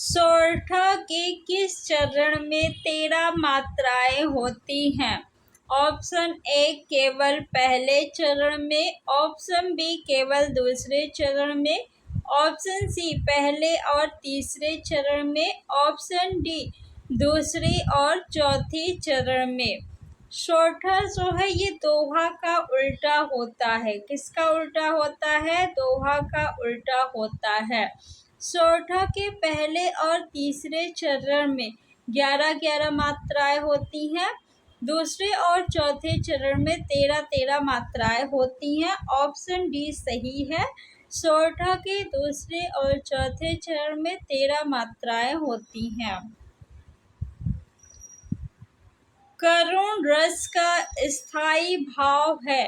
सोरठा के किस चरण में 13 मात्राएं होती हैं? ऑप्शन ए केवल पहले चरण में, ऑप्शन बी केवल दूसरे चरण में, ऑप्शन सी पहले और तीसरे चरण में, ऑप्शन डी दूसरे और चौथे चरण में। सोरठा जो है ये दोहा का उल्टा होता है। किसका उल्टा होता है? दोहा का उल्टा होता है। सोरठा के पहले और तीसरे चरण में 11-11 मात्राएं होती हैं। दूसरे और चौथे चरण में 13-13 मात्राएं होती हैं। ऑप्शन डी सही है। सोरठा के दूसरे और चौथे चरण में 13 मात्राएं होती हैं। करुण रस का स्थायी भाव है।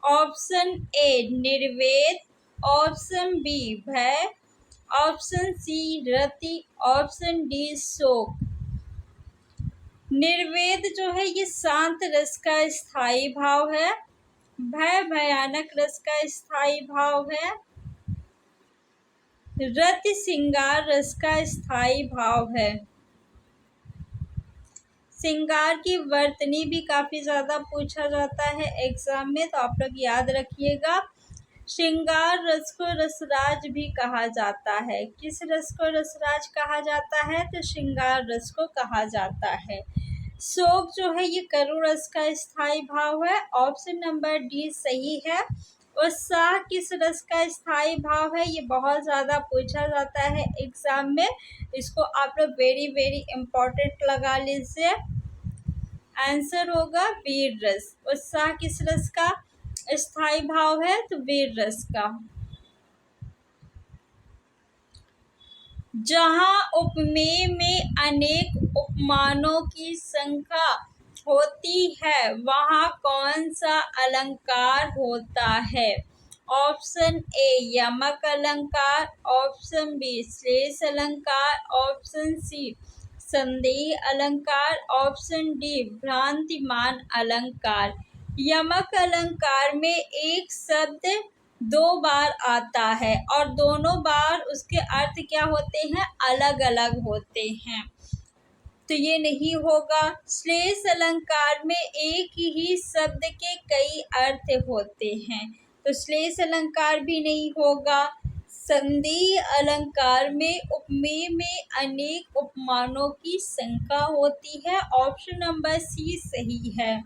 ऑप्शन ए निर्वेद, ऑप्शन बी भय, ऑप्शन सी रति, ऑप्शन डी शोक। निर्वेद जो है ये शांत रस का स्थायी भाव है। भय भयानक रस का स्थायी भाव है। रति श्रृंगार रस का स्थायी भाव है। श्रृंगार की वर्तनी भी काफी ज्यादा पूछा जाता है एग्जाम में, तो आप लोग याद रखिएगा। श्रृंगार रस को रसराज भी कहा जाता है। किस रस को रसराज कहा जाता है? तो श्रृंगार रस को कहा जाता है। शोक जो है ये करुण रस का स्थायी भाव है। ऑप्शन नंबर डी सही है। उत्साह किस रस का स्थायी भाव है? ये बहुत ज्यादा पूछा जाता है एग्जाम में। इसको आप लोग वेरी इम्पोर्टेंट लगा लीजिए। आंसर होगा वीर रस। उत्साह किस रस का स्थायी भाव है? तो वीर रस का। जहाँ उपमेय में अनेक उपमानों की संख्या होती है वहाँ कौन सा अलंकार होता है? ऑप्शन ए यमक अलंकार, ऑप्शन बी श्लेष अलंकार, ऑप्शन सी संदेह अलंकार, ऑप्शन डी भ्रांतिमान अलंकार। यमक अलंकार में एक शब्द 2 बार आता है और दोनों बार उसके अर्थ क्या होते हैं? अलग अलग होते हैं, तो ये नहीं होगा। श्लेष अलंकार में एक ही शब्द के कई अर्थ होते हैं, तो श्लेष अलंकार भी नहीं होगा। संदेह अलंकार में उपमेय में अनेक उपमानों की संख्या होती है। ऑप्शन नंबर सी सही है।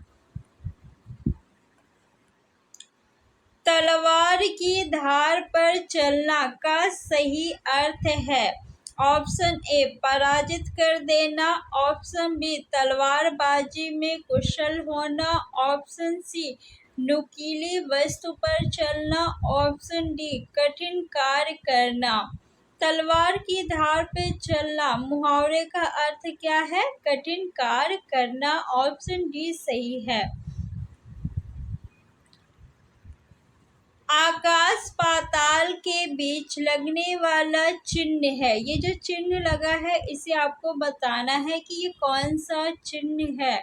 तलवार की धार पर चलना का सही अर्थ है। ऑप्शन ए पराजित कर देना, ऑप्शन बी तलवारबाजी में कुशल होना, ऑप्शन सी नुकीली वस्तु पर चलना, ऑप्शन डी कठिन कार्य करना। तलवार की धार पर चलना मुहावरे का अर्थ क्या है? कठिन कार्य करना। ऑप्शन डी सही है। आकाश पाताल के बीच लगने वाला चिन्ह है। ये जो चिन्ह लगा है इसे आपको बताना है कि ये कौन सा चिन्ह है।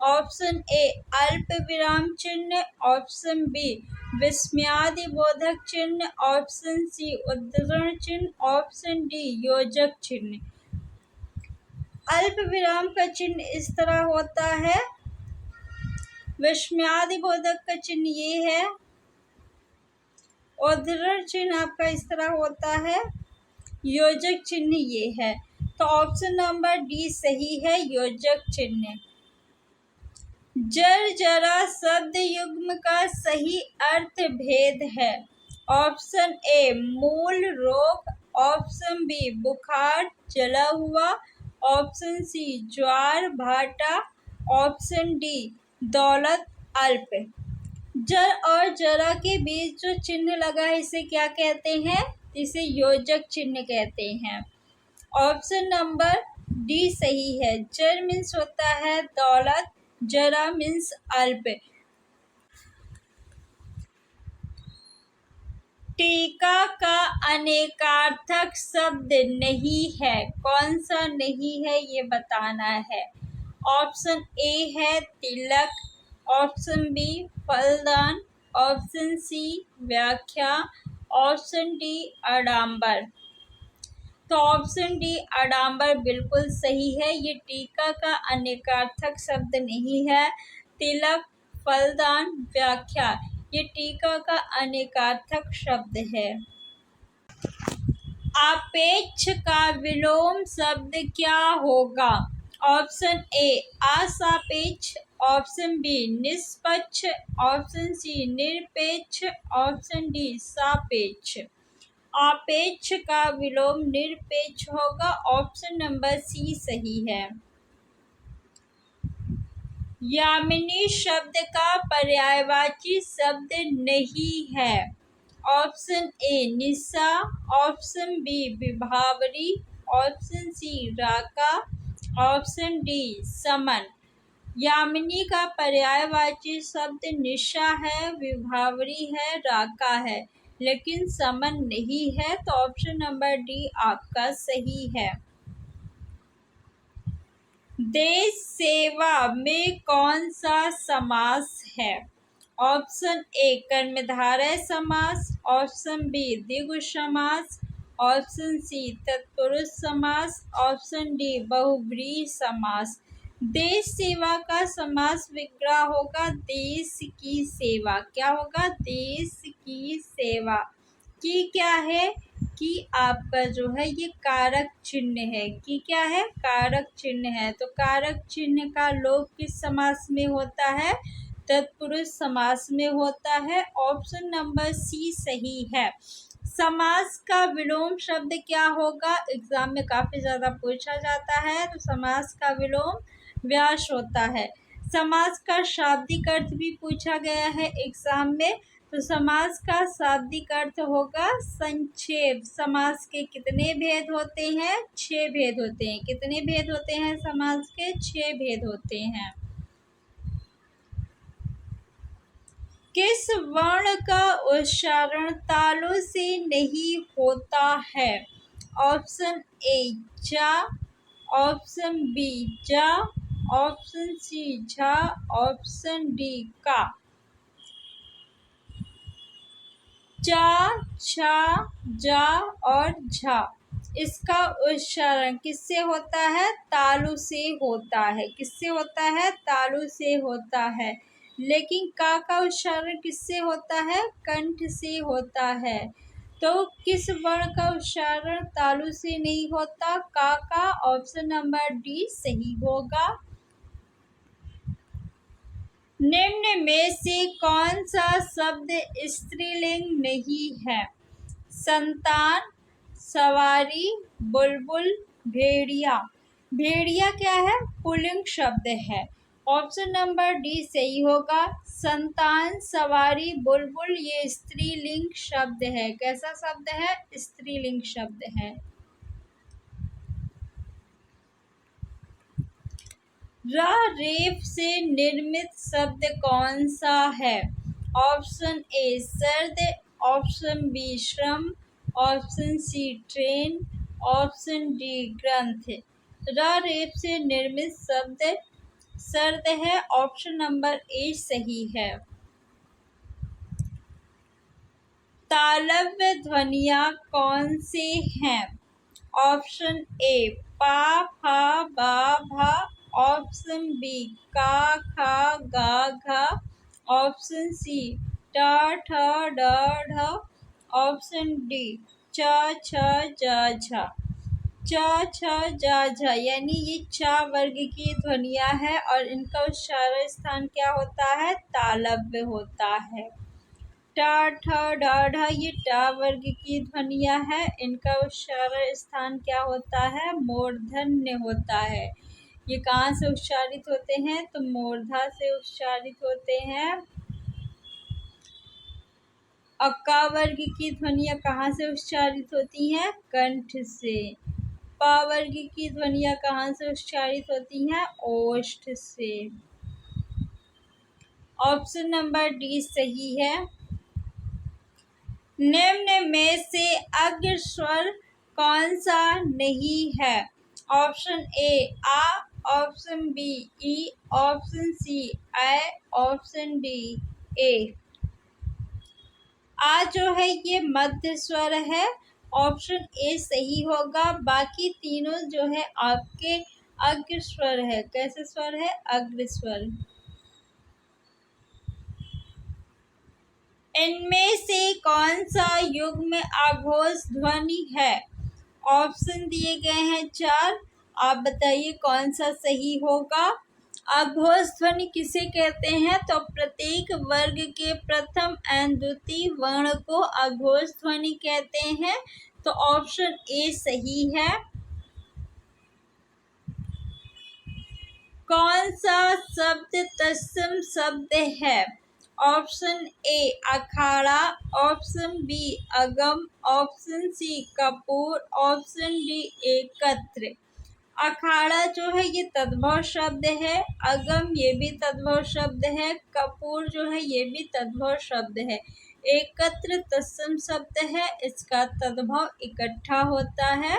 ऑप्शन ए अल्प विराम चिन्ह, ऑप्शन बी विस्मयादि बोधक चिन्ह, ऑप्शन सी उद्धरण चिन्ह, ऑप्शन डी योजक चिन्ह। अल्प विराम का चिन्ह इस तरह होता है, विस्मयादि बोधक का चिन्ह ये है, उद्धरण चिन्ह आपका इस तरह होता है, योजक चिन्ह ये है। तो ऑप्शन नंबर डी सही है, योजक चिन्ह। जर जरा शब्द युग्म का सही अर्थ भेद है। ऑप्शन ए मूल रोग, ऑप्शन बी बुखार जला हुआ, ऑप्शन सी ज्वार भाटा, ऑप्शन डी दौलत अल्प। जर और जरा के बीच जो चिन्ह लगा है इसे क्या कहते हैं? इसे योजक चिन्ह कहते हैं। ऑप्शन नंबर डी सही है। जर मीन्स होता है दौलत, जरा मीन्स अल्प। टीका का अनेकार्थक शब्द नहीं है। कौन सा नहीं है ये बताना है। ऑप्शन ए है तिलक, ऑप्शन बी फलदान, ऑप्शन सी व्याख्या, ऑप्शन डी आडंबर। तो ऑप्शन डी आडंबर बिल्कुल सही है। ये टीका का अनेकार्थक शब्द नहीं है। तिलक, फलदान, व्याख्या, ये टीका का अनेकार्थक शब्द है। आपेक्ष का विलोम शब्द क्या होगा? ऑप्शन ए असापेक्ष, ऑप्शन बी निष्पक्ष, ऑप्शन सी निरपेक्ष, ऑप्शन डी सापेक्ष। आपेक्ष का विलोम निरपेक्ष होगा। ऑप्शन नंबर सी सही है। यामिनी शब्द का पर्यायवाची शब्द नहीं है। ऑप्शन ए निशा, ऑप्शन बी विभावरी, ऑप्शन सी राका, ऑप्शन डी समन। यामिनी का पर्यायवाची शब्द निशा है, विभावरी है, राका है, लेकिन समन नहीं है। तो ऑप्शन नंबर डी आपका सही है। देश सेवा में कौन सा समास है? ऑप्शन ए कर्मधारय समास, ऑप्शन बी द्विगु समास, ऑप्शन सी तत्पुरुष समास, ऑप्शन डी बहुव्रीहि समास। देश सेवा का समास विग्रह होगा देश की सेवा। क्या होगा? देश की सेवा। की क्या है? कि आपका जो है ये कारक चिन्ह है। कि क्या है? कारक चिन्ह है। तो कारक चिन्ह का लोप किस समास में होता है? तत्पुरुष समास में होता है। ऑप्शन नंबर सी सही है। समास का विलोम शब्द क्या होगा? एग्जाम में काफी ज्यादा पूछा जाता है। तो समास का विलोम व्यास होता है। समास का शाब्दिक अर्थ भी पूछा गया है एग्जाम में। तो समास का शाब्दिक अर्थ होगा संक्षेप। समास के कितने भेद होते हैं? 6 भेद होते हैं। कितने भेद होते हैं समास के? 6 भेद होते हैं। किस वर्ण का उच्चारण तालु से नहीं होता है? ऑप्शन ए जा, ऑप्शन बी जा, ऑप्शन सी झा, ऑप्शन डी का। चा, छा, जा और झा, इसका उच्चारण किससे होता है? तालु से होता है। किससे होता है? तालु से होता है। लेकिन का उच्चारण किससे होता है? कंठ से होता है। तो किस वर्ण का उच्चारण तालु से नहीं होता? का। ऑप्शन नंबर डी सही होगा। निम्न में से कौन सा शब्द स्त्रीलिंग नहीं है? संतान, सवारी, बुलबुल, भेड़िया। भेड़िया क्या है? पुल्लिंग शब्द है। ऑप्शन नंबर डी सही होगा। संतान, सवारी, बुलबुल ये स्त्रीलिंग शब्द है। कैसा शब्द है? स्त्रीलिंग शब्द है। र रेफ से निर्मित शब्द कौन सा है? ऑप्शन ए सर्द, ऑप्शन बी श्रम, option C train, option D ग्रंथ। र रेफ से निर्मित शब्द सर्द है। ऑप्शन नंबर ए सही है। तालव्य ध्वनियाँ कौन से हैं? ऑप्शन ए पा, फा, बा, भा, ऑप्शन बी का, खा, गा, घा, ऑप्शन सी टा, ठ, ड, ढ, ऑप्शन डी च, छ, ज, झ। च, छ, ज, झ यानी ये चा वर्ग की ध्वनियाँ है और इनका उच्चारण स्थान क्या होता है? तालव्य होता है। टा, ठ, ड, ढ ये टा वर्ग की ध्वनियाँ है। इनका उच्चारण स्थान क्या होता है? मूर्धन्य होता है। ये कहाँ से उच्चारित होते हैं? तो मूर्धा से उच्चारित होते हैं। अक्का वर्ग की ध्वनियाँ कहाँ से उच्चारित होती हैं? कंठ से। पा वर्ग की ध्वनियाँ कहाँ से उच्चारित होती हैं? ओष्ठ से। ऑप्शन नंबर डी सही है। निम्न में से अग्र स्वर कौन सा नहीं है? ऑप्शन ए आ, ऑप्शन बी ई, ऑप्शन सी ऐ, ऑप्शन डी ए। आ जो है ये मध्य स्वर है ऑप्शन ए सही होगा। बाकी तीनों जो है आपके अग्र स्वर है। कैसे स्वर है? अग्र स्वर। इनमें से कौन सा युग्म आघोष ध्वनि है? ऑप्शन दिए गए हैं 4। आप बताइए कौन सा सही होगा। आघोष ध्वनि किसे कहते हैं? तो प्रत्येक वर्ग के प्रथम एवं द्वितीय वर्ण को आघोष ध्वनि कहते हैं। तो ऑप्शन ए सही है। कौन सा शब्द तत्सम शब्द है? ऑप्शन ए अखाड़ा, ऑप्शन बी अगम, ऑप्शन सी कपूर, ऑप्शन डी एकत्र। अखाड़ा जो है ये तद्भव शब्द है। अगम ये भी तद्भव शब्द है। कपूर जो है ये भी तद्भव शब्द है। एकत्र तत्सम शब्द है। इसका तद्भव इकट्ठा होता है।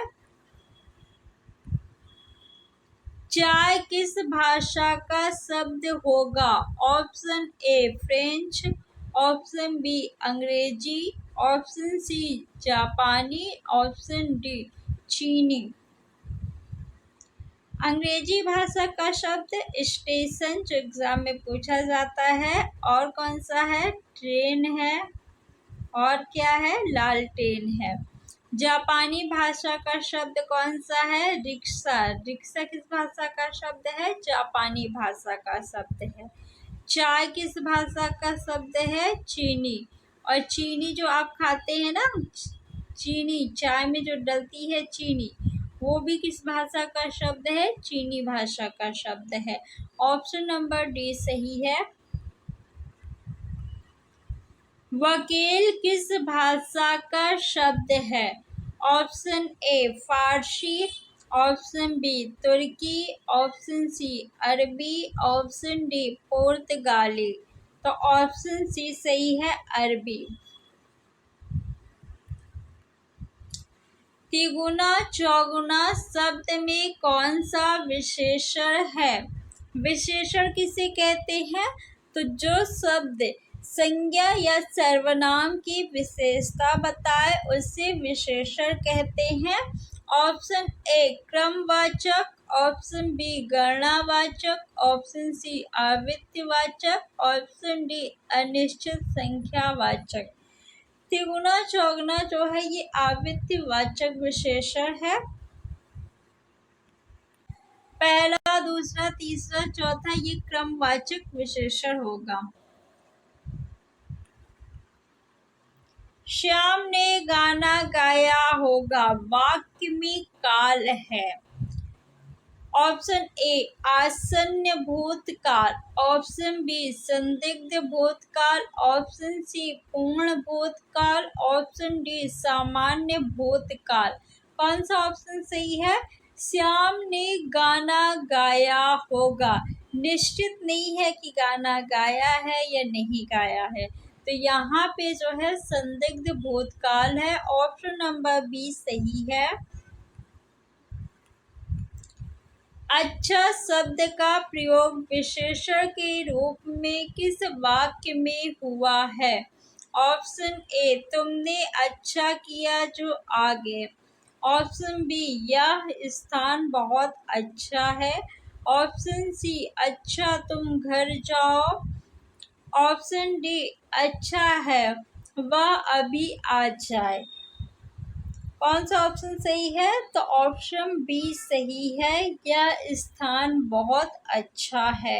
चाय किस भाषा का शब्द होगा? Option A French, option B अंग्रेजी, ऑप्शन सी जापानी, ऑप्शन डी चीनी। अंग्रेजी भाषा का शब्द स्टेशन जो एग्जाम में पूछा जाता है। और कौन सा है? ट्रेन है। और क्या है? लालटेन है। जापानी भाषा का शब्द कौन सा है? रिक्शा। रिक्शा किस भाषा का शब्द है? जापानी भाषा का शब्द है। चाय किस भाषा का शब्द है? चीनी। और चीनी जो आप खाते हैं ना, चीनी चाय में जो डलती है चीनी, वो भी किस भाषा का शब्द है? चीनी भाषा का शब्द है। ऑप्शन नंबर डी सही है। वकील किस भाषा का शब्द है? ऑप्शन ए फारसी, ऑप्शन बी तुर्की, ऑप्शन सी अरबी, ऑप्शन डी पुर्तगाली। तो ऑप्शन सी सही है, अरबी। तिगुना चौगुना शब्द में कौन सा विशेषण है? विशेषण किसे कहते हैं? तो जो शब्द संज्ञा या सर्वनाम की विशेषता बताए उसे विशेषण कहते हैं। ऑप्शन ए क्रमवाचक, ऑप्शन बी गणनावाचक, ऑप्शन सी आवित्यवाचक, ऑप्शन डी अनिश्चित संख्यावाचक। तिगुना चौगुना जो है ये आवित्यवाचक विशेषण है। पहला, दूसरा, तीसरा, चौथा ये क्रमवाचक विशेषण होगा। श्याम ने गाना गाया होगा वाक्य में काल है। ऑप्शन ए आसन्न भूतकाल, ऑप्शन बी संदिग्ध भूतकाल, ऑप्शन सी पूर्ण भूतकाल, ऑप्शन डी सामान्य भूतकाल। कौन सा ऑप्शन सही है? श्याम ने गाना गाया होगा। निश्चित नहीं है कि गाना गाया है या नहीं गाया है, तो यहाँ पे जो है संदिग्ध भूतकाल है। ऑप्शन नंबर बी सही है। अच्छा शब्द का प्रयोग विशेषण के रूप में किस वाक्य में हुआ है? ऑप्शन ए तुमने अच्छा किया जो आगे, ऑप्शन बी यह स्थान बहुत अच्छा है, ऑप्शन सी अच्छा तुम घर जाओ, ऑप्शन डी अच्छा है वह अभी आ जाए। कौन सा ऑप्शन सही है? तो ऑप्शन बी सही है। यह स्थान बहुत अच्छा है।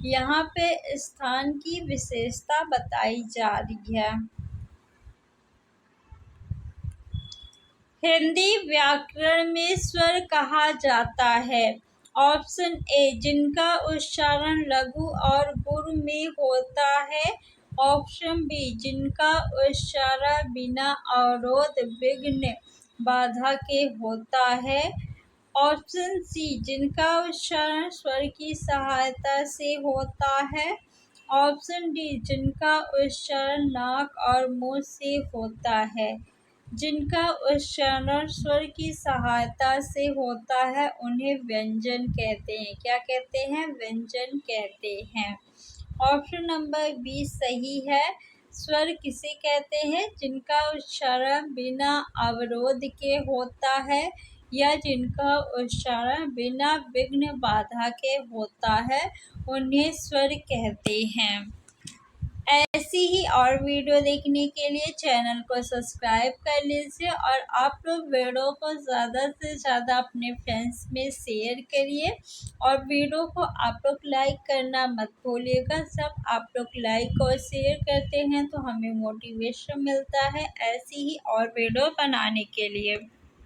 यहाँ पे स्थान की विशेषता बताई जा रही है। हिंदी व्याकरण में स्वर कहा जाता है। ऑप्शन ए जिनका उच्चारण लघु और गुरु में होता है, ऑप्शन बी जिनका उच्चारण बिना अवरोध विघ्न बाधा के होता है, ऑप्शन सी जिनका उच्चारण स्वर की सहायता से होता है, ऑप्शन डी जिनका उच्चारण नाक और मुंह से होता है। जिनका उच्चारण स्वर की सहायता से होता है उन्हें व्यंजन कहते हैं। क्या कहते हैं? व्यंजन कहते हैं। ऑप्शन नंबर बी सही है। स्वर किसे कहते हैं? जिनका उच्चारण बिना अवरोध के होता है या जिनका उच्चारण बिना विघ्न बाधा के होता है, उन्हें स्वर कहते हैं। ऐसी ही और वीडियो देखने के लिए चैनल को सब्सक्राइब कर लीजिए और आप लोग वीडियो को ज़्यादा से ज़्यादा अपने फ्रेंड्स में शेयर करिए और वीडियो को आप लोग लाइक करना मत भूलिएगा। जब आप लोग लाइक और शेयर करते हैं तो हमें मोटिवेशन मिलता है ऐसी ही और वीडियो बनाने के लिए।